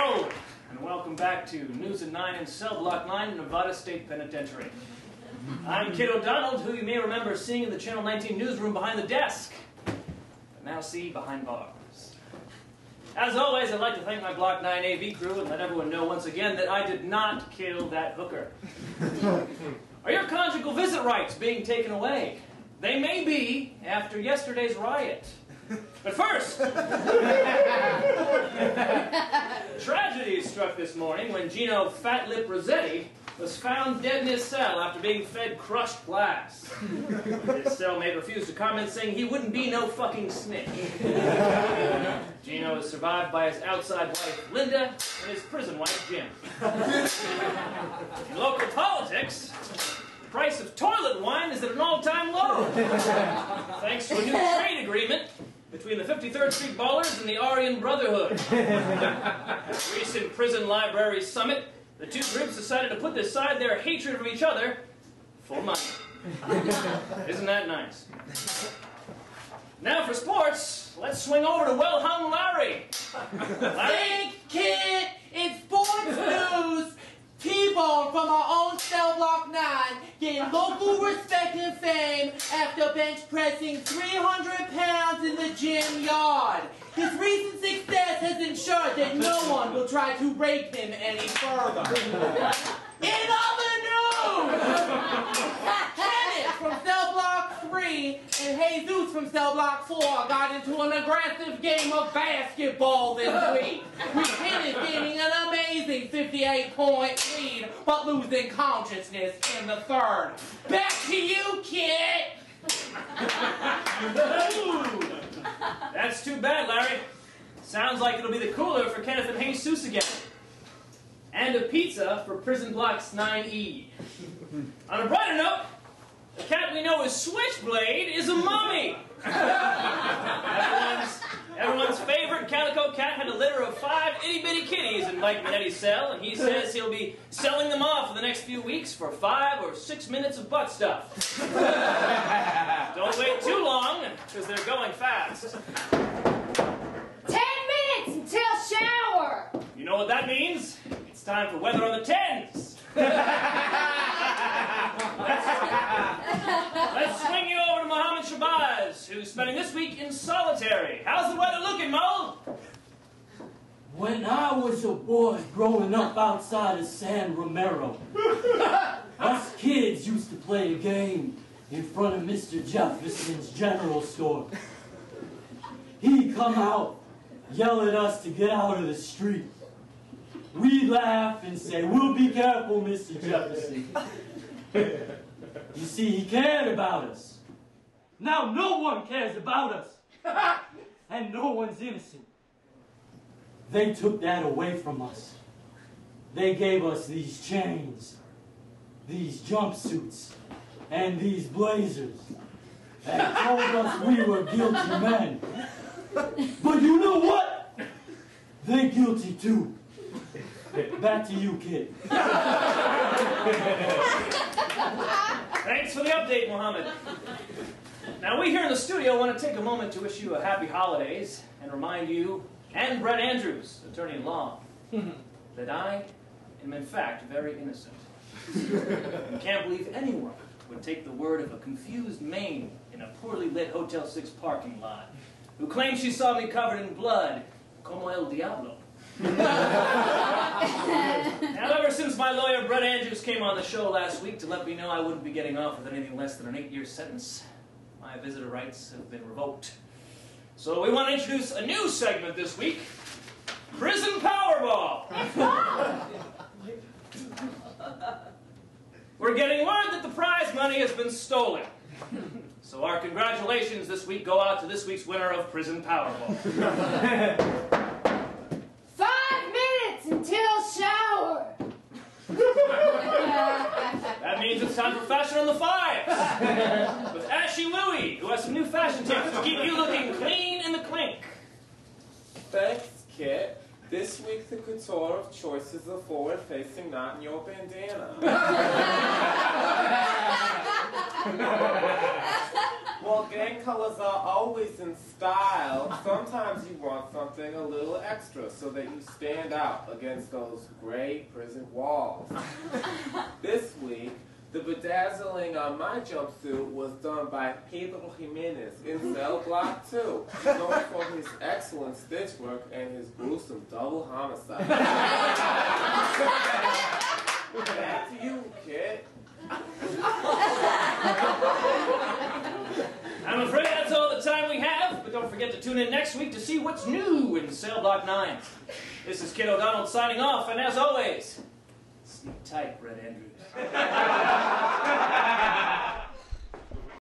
Hello, and welcome back to News at 9 in Cell Block 9, Nevada State Penitentiary. I'm Kid O'Donnell, who you may remember seeing in the Channel 19 newsroom behind the desk, but now see behind bars. As always, I'd like to thank my Block 9 AV crew and let everyone know once again that I did not kill that hooker. Are your conjugal visit rights being taken away? They may be after yesterday's riot. But first, tragedy struck this morning when Gino Fat Lip Rossetti was found dead in his cell after being fed crushed glass. His cellmate refused to comment, saying he wouldn't be no fucking snitch. Gino is survived by his outside wife, Linda, and his prison wife, Jim. In local politics, the price of toilet wine is at an all-time low, thanks to a new trade agreement between the 53rd Street Ballers and the Aryan Brotherhood. At a recent prison library summit, the two groups decided to put aside their hatred of each other for money. Isn't that nice? Now for sports, let's swing over to well-hung Larry. Larry? Thank Kid! It's sports news! T-Bone from our own Cell Block 9 getting local respect and fame after bench pressing 300 pounds in the gym yard. His recent success has ensured that no one will try to rape him any further. In other news, Kenneth from Cell Block 3 and Jesus from Cell Block 4 got into an aggressive game of basketball this week, with Kenneth gaining an amazing 58-point lead, but losing consciousness in the third. Back to you, Kid! That's too bad, Larry. Sounds like it'll be the cooler for Kenneth and Jesus again. And a pizza for Prison Blocks 9E. On a brighter note, the cat we know as Switchblade is a mummy. Everyone's favorite calico cat had a litter of 5 itty-bitty kitties in Mike Minetti's cell, and he says he'll be selling them off in the next few weeks for 5 or 6 minutes of butt stuff. Don't wait too long, because they're going fast. 10 minutes until shower! You know what that means? It's time for weather on the 10s. Let's swing you over to Mohammed Shabazz, who's spending this week in solitary. How's the weather looking, Mo? When I was a boy growing up outside of San Romero, us kids used to play a game in front of Mr. Jefferson's general store. He'd come out, yell at us to get out of the street. We'd laugh and say, "We'll be careful, Mr. Jefferson." You see, he cared about us. Now no one cares about us. And no one's innocent. They took that away from us. They gave us these chains, these jumpsuits, and these blazers, and told us we were guilty men. But you know what? They're guilty too. Back to you, Kid. Thanks for the update, Mohammed. Now, we here in the studio want to take a moment to wish you a happy holidays and remind you, and Brett Andrews, attorney-at-law, that I am in fact very innocent. And can't believe anyone would take the word of a confused maid in a poorly lit Hotel 6 parking lot who claims she saw me covered in blood, como el diablo. Now, ever since my lawyer Brett Andrews came on the show last week to let me know I wouldn't be getting off with anything less than an 8-year sentence, my visitor rights have been revoked. So we want to introduce a new segment this week, Prison Powerball. We're getting word that the prize money has been stolen. So our congratulations this week go out to this week's winner of Prison Powerball. 5 minutes until shower! That means it's time for Fashion on the Fives with Ashy Louie, who has some new fashion tips to keep you looking clean in the clink. Thanks, Kit. This week the couture of choice is the forward-facing knot in your bandana. Well, gang colors are always in style. Sometimes you want something a little extra so that you stand out against those gray prison walls. This week, the bedazzling on my jumpsuit was done by Pedro Jimenez in Cell Block 2, known for his excellent stitch work and his gruesome double homicide. Back to you, Kit. I'm afraid that's all the time we have, but don't forget to tune in next week to see what's new in Cell Block 9. This is Kit O'Donnell signing off, and as always, sleep tight, Red Andrews.